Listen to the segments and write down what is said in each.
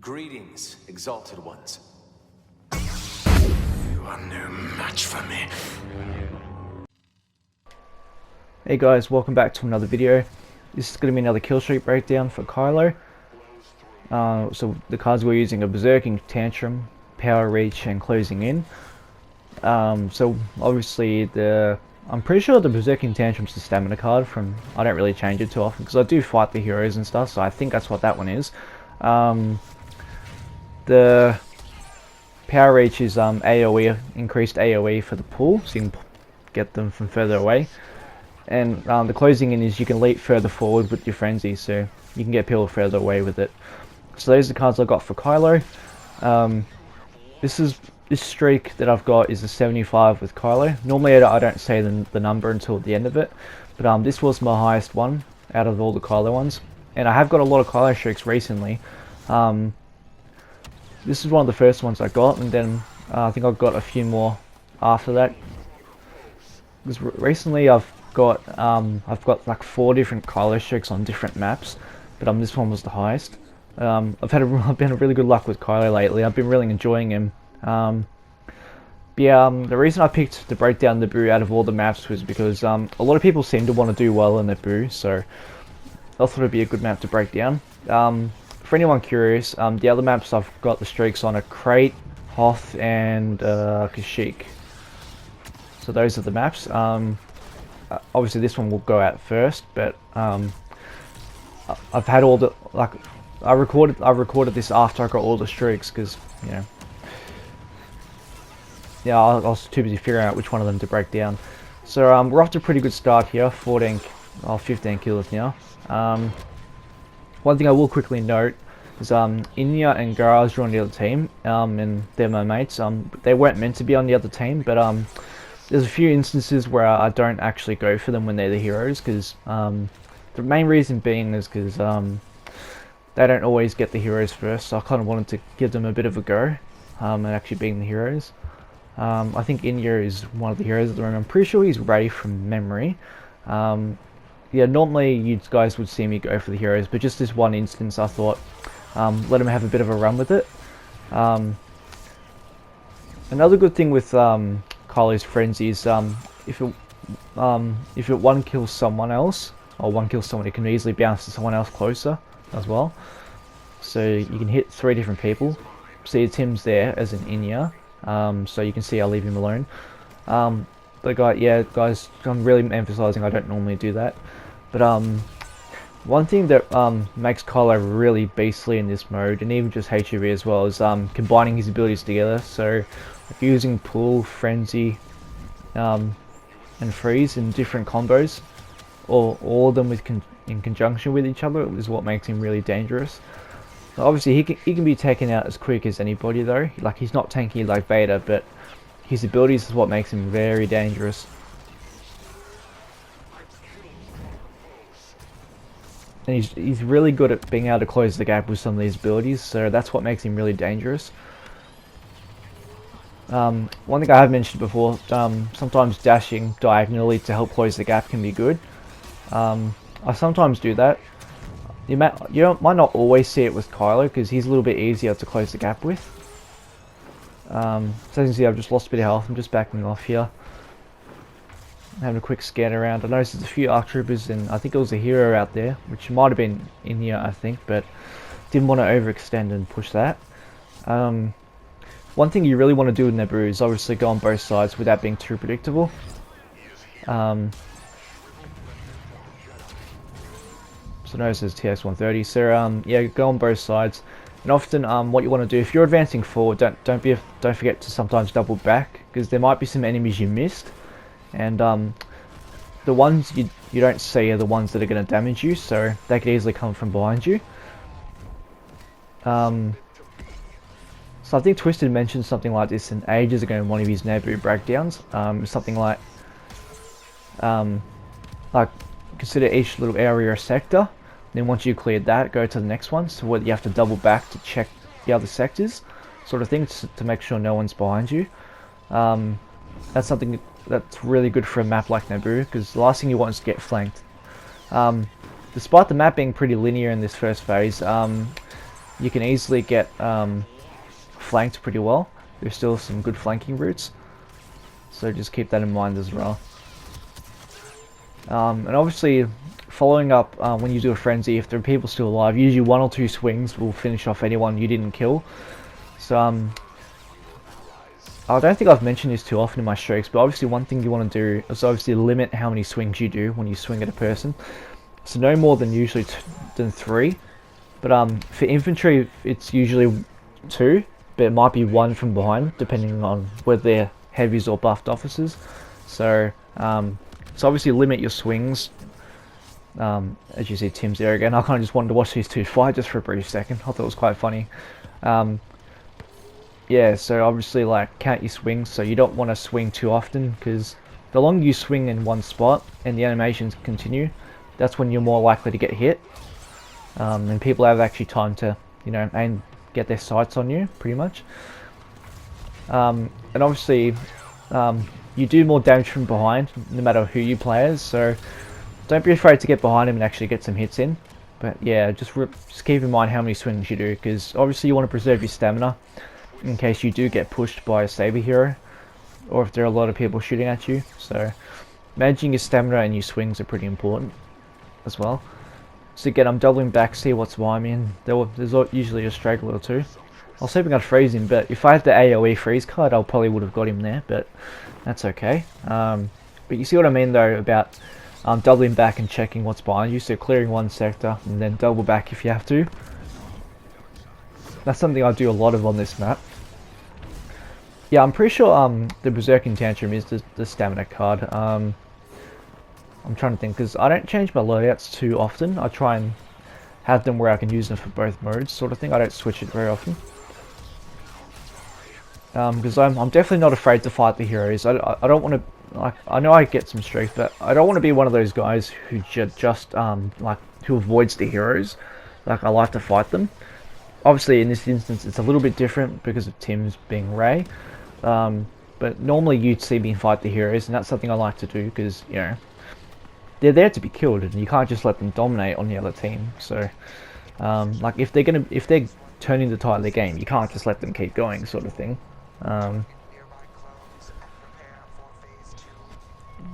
Greetings, exalted ones. You are no match for me. Hey guys, welcome back to another video. This is going to be another Killstreak breakdown for Kylo. So the cards we're using are Berserking Tantrum, Power Reach, and Closing In. So obviously I'm pretty sure the Berserking Tantrum's the stamina card from. I don't really change it too often because I do fight the heroes and stuff, so I think that's what that one is. The Power Reach is AoE, increased AoE for the pool, so you can get them from further away. And the Closing In is you can leap further forward with your Frenzy, so you can get people further away with it. So those are the cards I got for Kylo. This streak that I've got is a 75 with Kylo. Normally I don't say the number until the end of it, but this was my highest one out of all the Kylo ones. And I have got a lot of Kylo streaks recently. This is one of the first ones I got, and then I think I've got a few more after that. Because recently I've got like 4 different Kylo streaks on different maps, but this one was the highest. I've been a really good luck with Kylo lately. I've been really enjoying him. The reason I picked to break down Naboo out of all the maps was because a lot of people seem to want to do well in Naboo, so I thought it'd be a good map to break down. For anyone curious, the other maps I've got the streaks on are Crate, Hoth, and Kashyyyk. So those are the maps. Obviously this one will go out first, but I've had all the I recorded this after I got all the streaks because I was too busy figuring out which one of them to break down. So we're off to a pretty good start here. 15 kills now. One thing I will quickly note is Inya and Garaj are on the other team, and they're my mates. They weren't meant to be on the other team, but there's a few instances where I don't actually go for them when they're the heroes, because the main reason being is because they don't always get the heroes first, so I kind of wanted to give them a bit of a go at actually being the heroes. I think Inya is one of the heroes at the moment. I'm pretty sure he's Ray from memory. Yeah, normally you guys would see me go for the heroes, but just this one instance I thought let him have a bit of a run with it. Another good thing with Kylo's Frenzy is if it one kills someone else, or one kills someone, it can easily bounce to someone else closer as well. So you can hit 3 different people. See, Tim's there as an Inya, so you can see I leave him alone. But guys, I'm really emphasizing I don't normally do that. But one thing that makes Kylo really beastly in this mode, and even just HUV as well, is combining his abilities together. So using Pull, Frenzy, and Freeze in different combos, or all of them in conjunction with each other, is what makes him really dangerous. Obviously he can be taken out as quick as anybody though. Like, he's not tanky like Vader, but his abilities is what makes him very dangerous. And he's really good at being able to close the gap with some of these abilities, so that's what makes him really dangerous. One thing I have mentioned before, sometimes dashing diagonally to help close the gap can be good. I sometimes do that. You might not always see it with Kylo, because he's a little bit easier to close the gap with. So as you can see, I've just lost a bit of health. I'm just backing off here, having a quick scan around. I noticed there's a few ARC troopers, and I think it was a hero out there, which might have been in here, I think, but didn't want to overextend and push that. One thing you really want to do with Naboo is obviously go on both sides without being too predictable. So notice there's TX-130. So yeah, go on both sides. And often, what you want to do, if you're advancing forward, don't forget to sometimes double back, because there might be some enemies you missed, and the ones you don't see are the ones that are going to damage you, so they could easily come from behind you. So I think Twisted mentioned something like this in ages ago in one of his Naboo breakdowns. Something like consider each little area a sector. Then once you cleared that, go to the next one, so whether you have to double back to check the other sectors, sort of thing, to make sure no one's behind you. That's something that's really good for a map like Naboo, because the last thing you want is to get flanked. Despite the map being pretty linear in this first phase, you can easily get flanked pretty well. There's still some good flanking routes, so just keep that in mind as well. And obviously, following up when you do a frenzy, if there are people still alive, usually 1 or 2 swings will finish off anyone you didn't kill. So I don't think I've mentioned this too often in my streaks, but obviously one thing you want to do is obviously limit how many swings you do when you swing at a person. So no more than usually than 3. But for infantry, it's usually 2, but it might be 1 from behind, depending on whether they're heavies or buffed officers. So so obviously limit your swings. As you see, Tim's there again. I kind of just wanted to watch these two fight just for a brief second. I thought it was quite funny. Yeah, so obviously like count your swings, so you don't want to swing too often, because the longer you swing in one spot and the animations continue, that's when you're more likely to get hit. And people have actually time to, you know, and get their sights on you, pretty much. And obviously, you do more damage from behind, no matter who you play as, so don't be afraid to get behind him and actually get some hits in. But yeah, just keep in mind how many swings you do, because obviously you want to preserve your stamina in case you do get pushed by a saber hero, or if there are a lot of people shooting at you. So managing your stamina and your swings are pretty important as well. So again, I'm doubling back, see what's behind me, and there's usually a straggler or 2. I was hoping I'd freeze him, but if I had the AoE freeze card, I probably would have got him there, but that's okay. But you see what I mean though about doubling back and checking what's behind you, so clearing one sector and then double back if you have to. That's something I do a lot of on this map. Yeah, I'm pretty sure the Berserking Tantrum is the stamina card. I'm trying to think, because I don't change my loadouts too often. I try and have them where I can use them for both modes, sort of thing. I don't switch it very often. Because I'm definitely not afraid to fight the heroes. I don't want to, like, I know I get some streaks, but I don't want to be one of those guys who just like, who avoids the heroes. Like, I like to fight them. Obviously, in this instance, it's a little bit different because of Tim's being Ray. But normally you'd see me fight the heroes, and that's something I like to do because, you know, they're there to be killed, and you can't just let them dominate on the other team. So, like, if they're turning the tide of the game, you can't just let them keep going, sort of thing.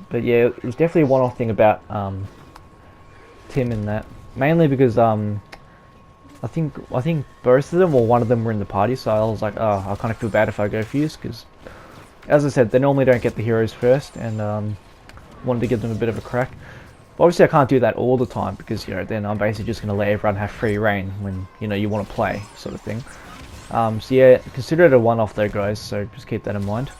But yeah, it was definitely a one-off thing about Tim in that, mainly because I think both of them or one of them were in the party, so I was like, oh, I kind of feel bad if I go fuse, because as I said, they normally don't get the heroes first, and wanted to give them a bit of a crack. But obviously I can't do that all the time, because, you know, then I'm basically just going to let everyone have free reign when, you know, you want to play, sort of thing. So yeah, consider it a one-off though, guys, so just keep that in mind.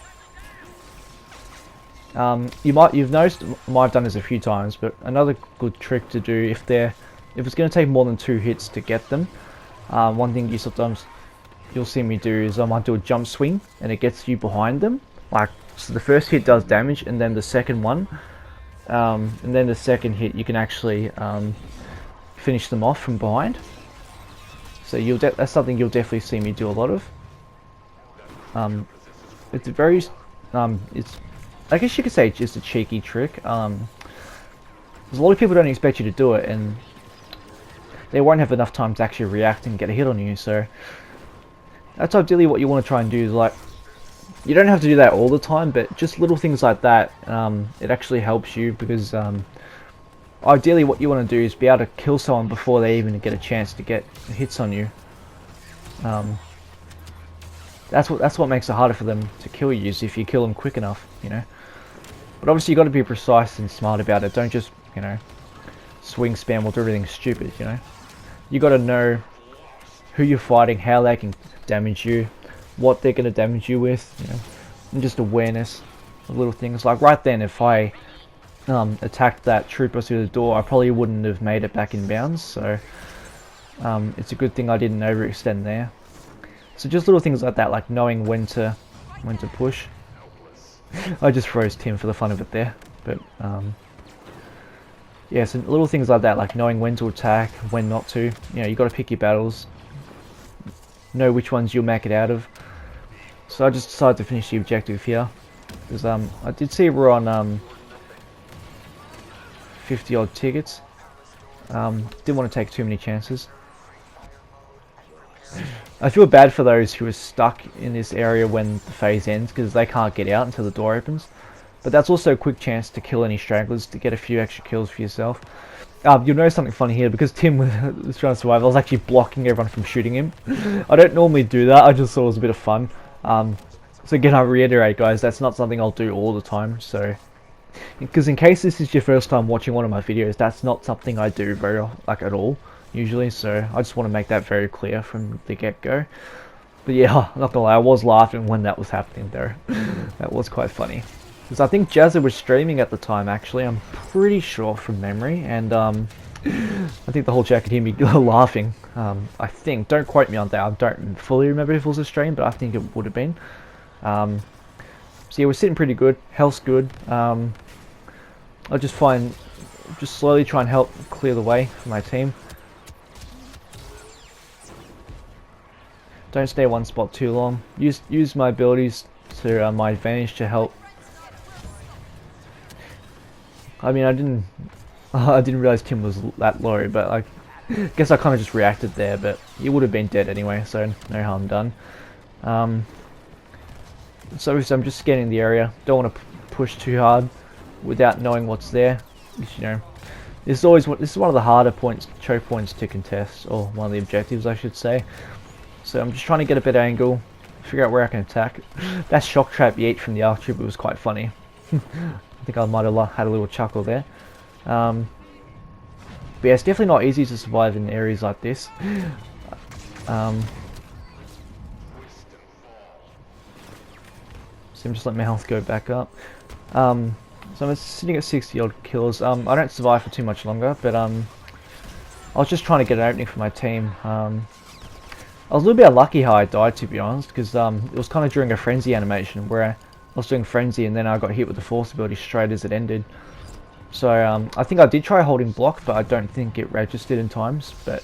You've noticed, I've done this a few times, but another good trick to do if it's going to take more than 2 hits to get them, one thing you'll see me do is I might do a jump swing, and it gets you behind them. Like, so the first hit does damage, and then the second one, and then the second hit you can actually finish them off from behind. So that's something you'll definitely see me do a lot of. It's a very, I guess you could say it's just a cheeky trick. Because a lot of people don't expect you to do it, and they won't have enough time to actually react and get a hit on you. So that's ideally what you want to try and do. Is like, you don't have to do that all the time, but just little things like that, it actually helps you, because ideally what you want to do is be able to kill someone before they even get a chance to get hits on you. That's what makes it harder for them to kill you, is if you kill them quick enough, you know. But obviously you got to be precise and smart about it. Don't just, you know, swing spam or do everything stupid, you know. You got to know who you're fighting, how they can damage you, what they're going to damage you with, you know, and just awareness of little things. Like right then, if I attacked that trooper through the door, I probably wouldn't have made it back in bounds, so it's a good thing I didn't overextend there. So just little things like that, like knowing when to push. I just froze Tim for the fun of it there, but yeah, so little things like that, like knowing when to attack, when not to. You know, you got to pick your battles, know which ones you'll make it out of. So I just decided to finish the objective here, because I did see we're on 50 odd tickets. Didn't want to take too many chances. I feel bad for those who are stuck in this area when the phase ends because they can't get out until the door opens. But that's also a quick chance to kill any stragglers to get a few extra kills for yourself. You'll notice something funny here because Tim was trying to survive. I was actually blocking everyone from shooting him. I don't normally do that. I just thought it was a bit of fun. So again, I reiterate, guys, that's not something I'll do all the time. So, because in case this is your first time watching one of my videos, that's not something I do very at all usually. So I just want to make that very clear from the get-go. But yeah, I'm not gonna lie, I was laughing when that was happening though. That was quite funny. Because I think Jazza was streaming at the time, actually. I'm pretty sure from memory, and I think the whole chat could hear me laughing. I think, don't quote me on that. I don't fully remember if it was a stream, but I think it would have been. So yeah, we're sitting pretty good. Health's good. I'll just slowly try and help clear the way for my team. Don't stay one spot too long. Use my abilities to my advantage to help. I mean, I didn't realize Tim was that low, but I guess I kind of just reacted there. But he would have been dead anyway, so no harm done. So I'm just scanning the area. Don't want to push too hard without knowing what's there. You know, this is one of the harder choke points to contest, or one of the objectives, I should say. So I'm just trying to get a better angle, figure out where I can attack. That shock trap yeet from the arc trooper was quite funny. I think I might have had a little chuckle there. But yeah, it's definitely not easy to survive in areas like this. So I'm just letting my health go back up. So I'm sitting at 60 odd kills. I don't survive for too much longer, but I was just trying to get an opening for my team. I was a little bit unlucky how I died, to be honest, because it was kind of during a frenzy animation where I was doing frenzy and then I got hit with the force ability straight as it ended. So I think I did try holding block, but I don't think it registered in times. But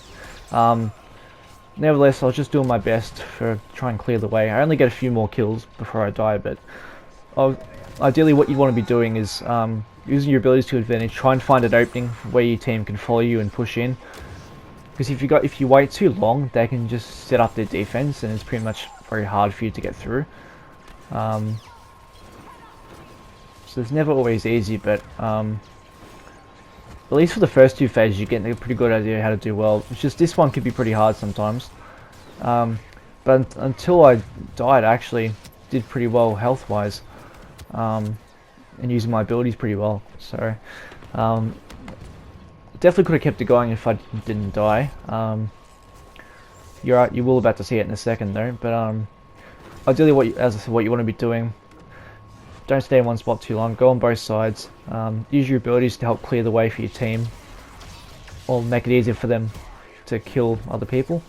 nevertheless, I was just doing my best to try and clear the way. I only get a few more kills before I die, but ideally what you want to be doing is using your abilities to advantage. Try and find an opening where your team can follow you and push in. Because if you wait too long, they can just set up their defense, and it's pretty much very hard for you to get through. So it's never always easy, but at least for the first two phases, you get a pretty good idea how to do well. It's just this one can be pretty hard sometimes. But until I died, I actually did pretty well health-wise, and using my abilities pretty well. So definitely could have kept it going if I didn't die. You're right, you will about to see it in a second though. But ideally, as I said, what you want to be doing. Don't stay in one spot too long. Go on both sides. Use your abilities to help clear the way for your team, or make it easier for them to kill other people.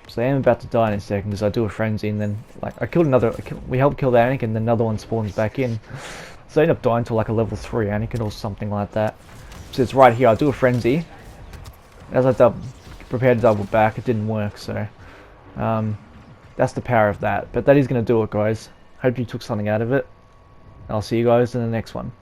So I am about to die in a second because I do a frenzy, and then like we help kill the Anakin, and then another one spawns back in. So I end up dying to like a level 3 Anakin or something like that. So it's right here. I do a frenzy. As I prepared to double back, it didn't work. So that's the power of that. But that is going to do it, guys. Hope you took something out of it. I'll see you guys in the next one.